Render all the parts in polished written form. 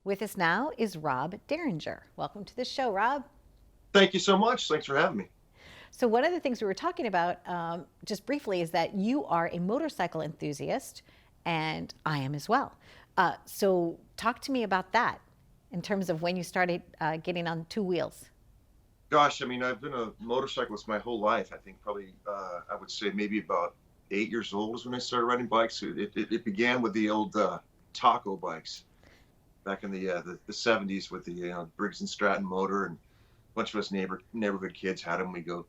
With us now is Robb Derringer. Welcome to the show, Robb. Thank you so much. Thanks for having me. So, one of the things we were talking about just briefly is that you are a motorcycle enthusiast, and I am as well. So, talk to me about that in terms of when you started getting on two wheels. Gosh, I mean, I've been a motorcyclist my whole life. I think probably, I would say maybe about 8 years old is when I started riding bikes. It began with the old taco bikes back in the 70s with the Briggs and Stratton motor, and a bunch of us neighborhood kids had them. We go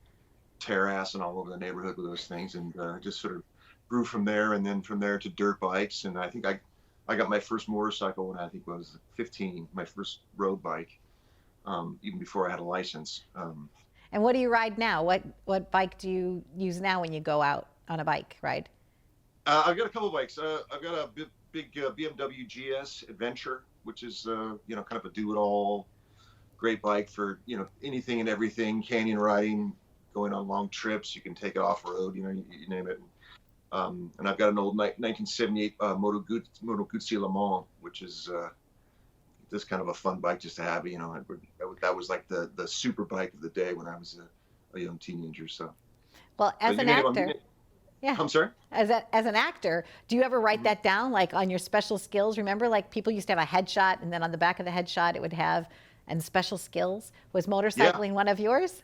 tear assing all over the neighborhood with those things, and just sort of grew from there. And then from there to dirt bikes, and I got my first motorcycle when I think I was 15, my first road bike, even before I had a license. And what do you ride now? What bike do you use now when you go out on a bike ride? I've got a couple of bikes. I've got a big BMW GS Adventure, which is kind of a do-it-all great bike for anything and everything, canyon riding, going on long trips. You can take it off road, you name it. And I've got an old 1978 Moto Guzzi Le Mans, which is just kind of a fun bike just to have. That was like the super bike of the day when I was a young teenager. So, Well, but as you an name actor, them. yeah. I'm sorry. As an actor, do you ever write Mhm. that down, like on your special skills? Remember, like people used to have a headshot, and then on the back of the headshot, it would have and special skills. Was Yeah. motorcycling one of yours?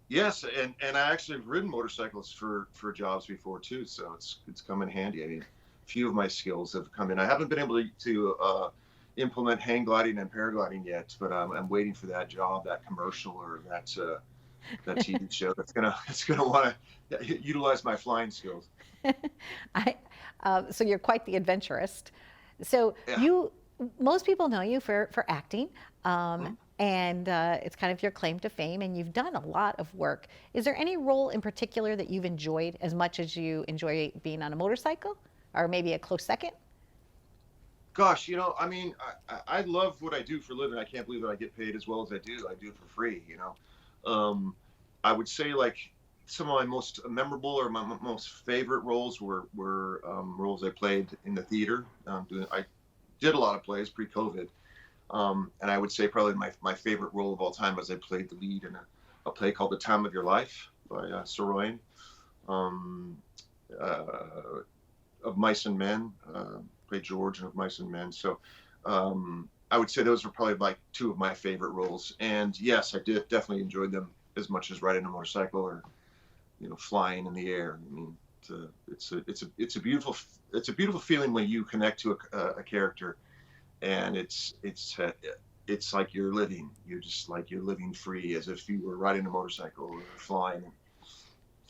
Yes, and I actually have ridden motorcycles for jobs before too, so it's come in handy. I mean, a few of my skills have come in. I haven't been able to implement hang gliding and paragliding yet, but I'm waiting for that job, that commercial, or that TV show that's gonna want to utilize my flying skills. I, so you're quite the adventurist. So Yeah. you, most people know you for acting, Mhm. and it's kind of your claim to fame. And you've done a lot of work. Is there any role in particular that you've enjoyed as much as you enjoy being on a motorcycle, or maybe a close second? Gosh, I mean, I love what I do for a living. I can't believe that I get paid as well as I do. I do it for free. Um, I would say like some of my most memorable or my most favorite roles were roles I played in the theater. I did a lot of plays pre-COVID, and I would say probably my favorite role of all time was I played the lead in a play called The Time of Your Life by Saroyan, um, uh, of Mice and Men. Played George in Of Mice and Men. So I would say those were probably like two of my favorite roles. And yes, I did definitely enjoyed them as much as riding a motorcycle or flying in the air. I mean, it's a beautiful feeling when you connect to a character, and it's like you're living. You're just like you're living free, as if you were riding a motorcycle or flying.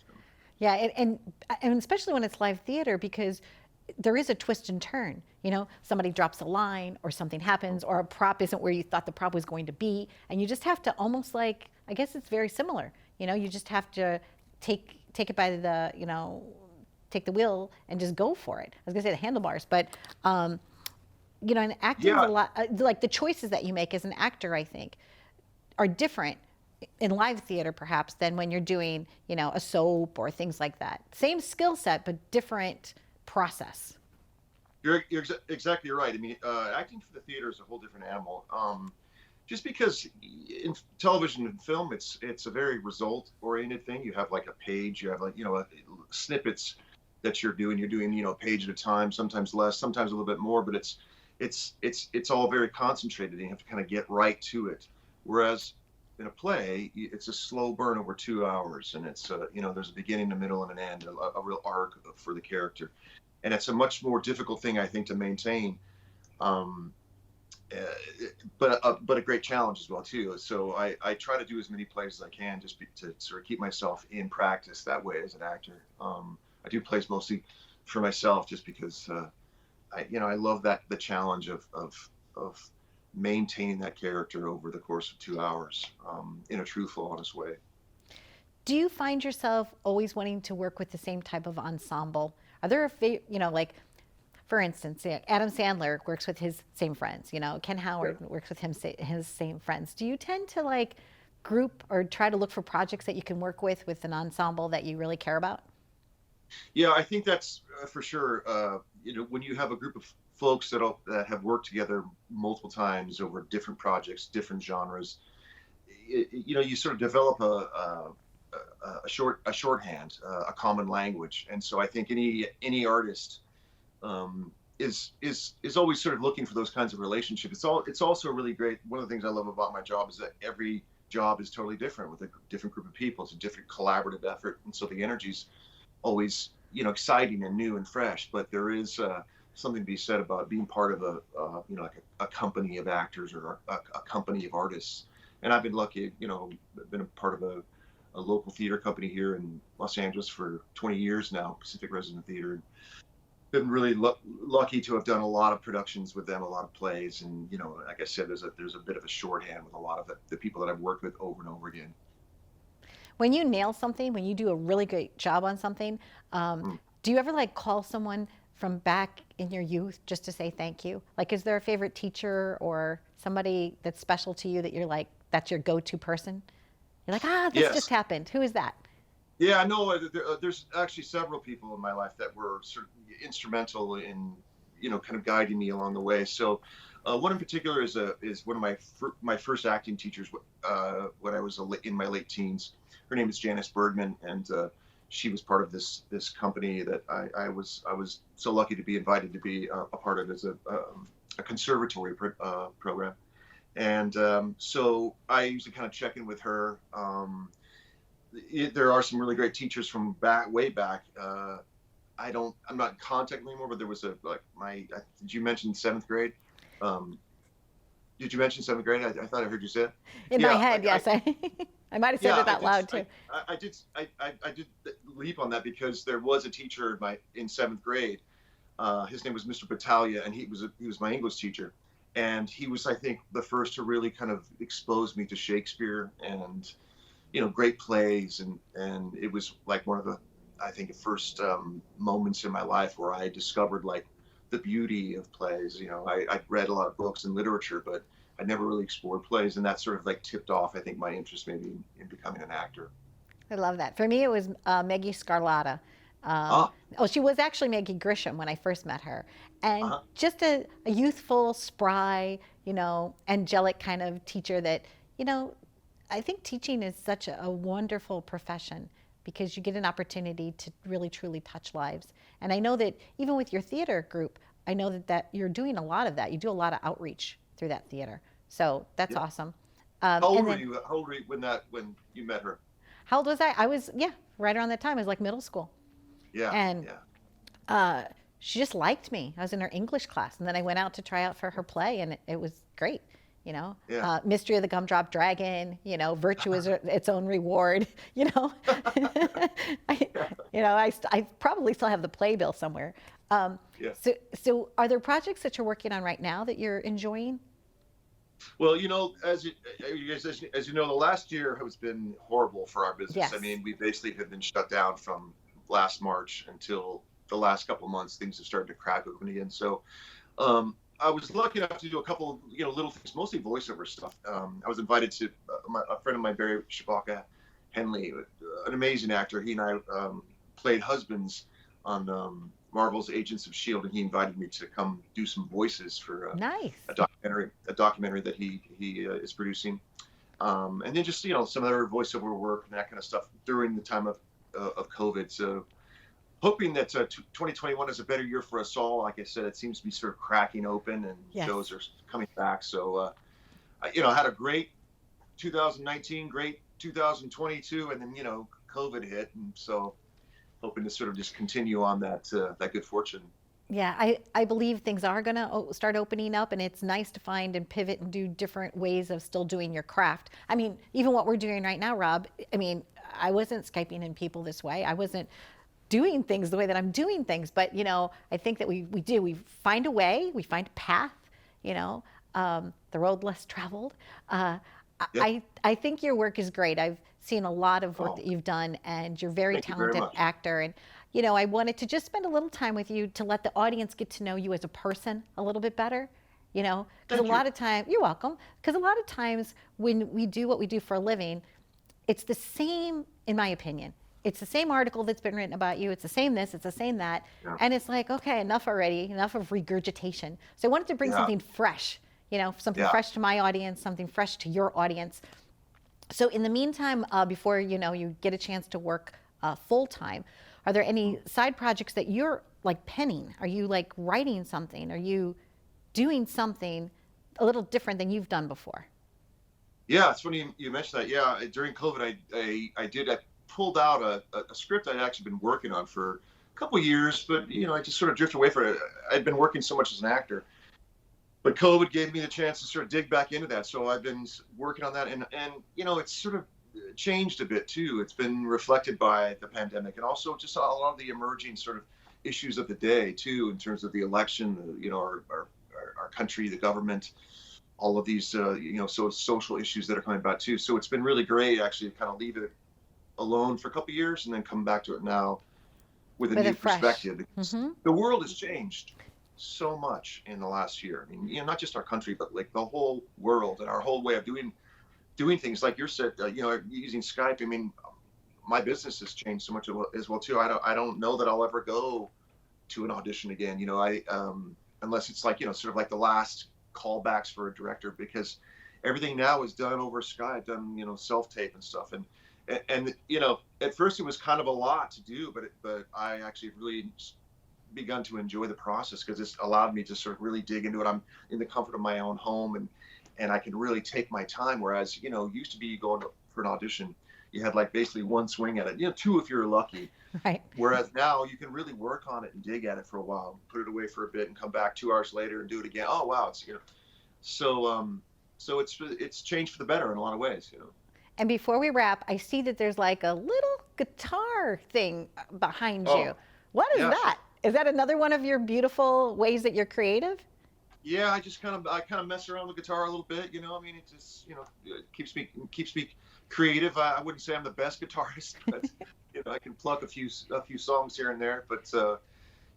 So, Yeah, and especially when it's live theater, because there is a twist and turn. You know, somebody drops a line, or something happens, or a prop isn't where you thought the prop was going to be, and you just have to almost like, I guess it's very similar. You know, you just have to take it by the, take the wheel and just go for it. I was gonna say the handlebars, but and acting's a yeah, lot like the choices that you make as an actor, I think, are different in live theater perhaps than when you're doing, a soap or things like that. Same skill set, but different process. Exactly right. I mean, acting for the theater is a whole different animal. Just because in television and film, it's a very result oriented thing. You have like a page, you have like snippets that you're doing. You're doing a page at a time, sometimes less, sometimes a little bit more, but it's all very concentrated. And you have to kind of get right to it. Whereas in a play, it's a slow burn over 2 hours, and it's there's a beginning, a middle, and an end, a real arc for the character, and it's a much more difficult thing I think to maintain. Um, uh, but a great challenge as well too. So I try to do as many plays as I can to sort of keep myself in practice that way as an actor. I do plays mostly for myself just because I love that the challenge of maintaining that character over the course of 2 hours in a truthful, honest way. Do you find yourself always wanting to work with the same type of ensemble? Are there like, for instance, Adam Sandler works with his same friends. Ken Yeah. Howard works with his same friends. Do you tend to like group or try to look for projects that you can work with an ensemble that you really care about? Yeah, I think that's for sure. When you have a group of folks that have worked together multiple times over different projects, different genres. You sort of develop a shorthand, a common language, and so I think any artist is always sort of looking for those kinds of relationships. It's also really great. One of the things I love about my job is that every job is totally different with a different group of people. It's a different collaborative effort, and so the energy's always exciting and new and fresh. But there is something to be said about being part of like a company of actors or a company of artists. And I've been lucky, I've been a part of a local theater company here in Los Angeles for 20 years now, Pacific Resident Theater. Been really lucky to have done a lot of productions with them, a lot of plays, and like I said, there's a bit of a shorthand with a lot of the people that I've worked with over and over again. When you nail something, when you do a really great job on something, do you ever like call someone from back in your youth just to say thank you? Like, is there a favorite teacher or somebody that's special to you that you're like, that's your go-to person? You're like, this Yes. just happened. Who is that? Yeah, I know. There's actually several people in my life that were sort of instrumental in, kind of guiding me along the way. So, one in particular is one of my first acting teachers when I was in my late teens. Her name is Janice Bergman, and she was part of this company that I was so lucky to be invited to be a part of as a conservatory program. And so I usually kind of check in with her. There are some really great teachers from way back. I'm not in contact anymore, but there was did you mention seventh grade? Did you mention seventh grade? I thought I heard you say it. In my head, yes. I might have said it out loud too. I did leap on that because there was a teacher in seventh grade. His name was Mr. Battaglia, and he was my English teacher. And he was, I think, the first to really kind of expose me to Shakespeare and, great plays. And it was like one of the, I think, first moments in my life where I discovered like the beauty of plays. I'd read a lot of books and literature, but I never really explored plays. And that sort of like tipped off, I think, my interest maybe in becoming an actor. I love that. For me, it was Maggie Scarlata. She was actually Maggie Grisham when I first met her. And just a youthful, spry, angelic kind of teacher that, I think teaching is such a wonderful profession because you get an opportunity to really, truly touch lives. And I know that even with your theater group, I know that you're doing a lot of that. You do a lot of outreach through that theater. So that's awesome. How old were you? How old were you when you met her? How old was I? I was, right around that time. I was like middle school. Yeah. And she just liked me. I was in her English class, and then I went out to try out for her play, and it was great. Mystery of the Gumdrop Dragon. Virtue is its own reward. I probably still have the playbill somewhere. So are there projects that you're working on right now that you're enjoying? Well, as you know, the last year has been horrible for our business. Yes. I mean, we basically have been shut down from last March until the last couple of months. Things have started to crack open again. So I was lucky enough to do a couple of little things, mostly voiceover stuff. I was invited to a friend of mine, Barry Shabaka Henley, an amazing actor. He and I played husbands on Marvel's Agents of S.H.I.E.L.D., and he invited me to come do some voices for Nice. a documentary that he is producing, and then just some other voiceover work and that kind of stuff during the time of COVID. So hoping that 2021 is a better year for us all. Like I said, it seems to be sort of cracking open, and shows are coming back. So I had a great 2019, great 2022, and then COVID hit, and so hoping to sort of just continue on that good fortune. Yeah, I believe things are going to start opening up, and it's nice to find and pivot and do different ways of still doing your craft. I mean, even what we're doing right now, Rob, I wasn't Skyping in people this way. I wasn't doing things the way that I'm doing things, but, I think that we find a way, we find a path, the road less traveled. I think your work is great. I've seen a lot of work that you've done, and you're a very talented actor. And I wanted to just spend a little time with you to let the audience get to know you as a person a little bit better. Because a lot of times, you're welcome. Because a lot of times when we do what we do for a living, it's the same, in my opinion. it's the same article that's been written about you. It's the same this, it's the same that. Yeah. And it's like, okay, enough already, enough of regurgitation. So I wanted to bring Yeah. something fresh, something Yeah. fresh to my audience, something fresh to your audience. So in the meantime, before you get a chance to work full time, are there any side projects that you're like penning? Are you like writing something? Are you doing something a little different than you've done before? Yeah, it's funny you mentioned that. Yeah, during COVID, I pulled out a script I'd actually been working on for a couple years, but I just sort of drifted away from it. I'd been working so much as an actor, but COVID gave me the chance to sort of dig back into that. So I've been working on that, and it's sort of changed a bit too. It's been reflected by the pandemic, and also just a lot of the emerging sort of issues of the day too, in terms of the election, our country, the government, all of these so social issues that are coming back too. So it's been really great actually to kind of leave it alone for a couple of years and then come back to it now with a With new a fresh. perspective. Mm-hmm. The world has changed so much in the last year. I mean, not just our country, but like the whole world and our whole way of doing things. Like you said, using Skype. I mean, my business has changed so much as well too. I don't know that I'll ever go to an audition again. Unless it's like sort of like the last callbacks for a director, because everything now is done over Skype, done self tape and stuff. And at first it was kind of a lot to do, but I actually really begun to enjoy the process because it's allowed me to sort of really dig into it. I'm in the comfort of my own home, and I can really take my time. Whereas used to be going for an audition, you had like basically one swing at it, two if you're lucky. Right. Whereas now you can really work on it and dig at it for a while, put it away for a bit, and come back 2 hours later and do it again. Oh wow, it's so it's changed for the better in a lot of ways. And before we wrap, I see that there's like a little guitar thing behind Oh, you. What is yeah. that? Is that another one of your beautiful ways that you're creative? Yeah, I kind of mess around with guitar a little bit. I mean, it just it keeps me creative. I wouldn't say I'm the best guitarist, but I can pluck a few songs here and there. But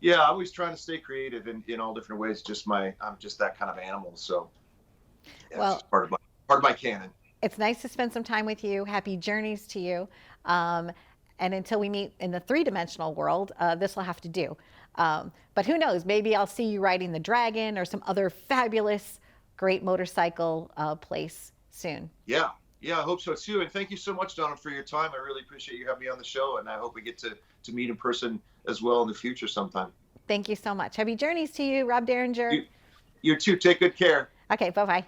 yeah, I'm always trying to stay creative in all different ways. I'm just that kind of animal. So yeah, Well, it's just part of my canon. it's nice to spend some time with you. Happy journeys to you. And until we meet in the three-dimensional world, this will have to do. But who knows? Maybe I'll see you riding the Dragon or some other fabulous, great motorcycle place soon. Yeah, I hope so too. And thank you so much, Donna, for your time. I really appreciate you having me on the show, and I hope we get to meet in person as well in the future sometime. Thank you so much. Happy journeys to you, Robb Derringer. You too. Take good care. Okay, bye-bye.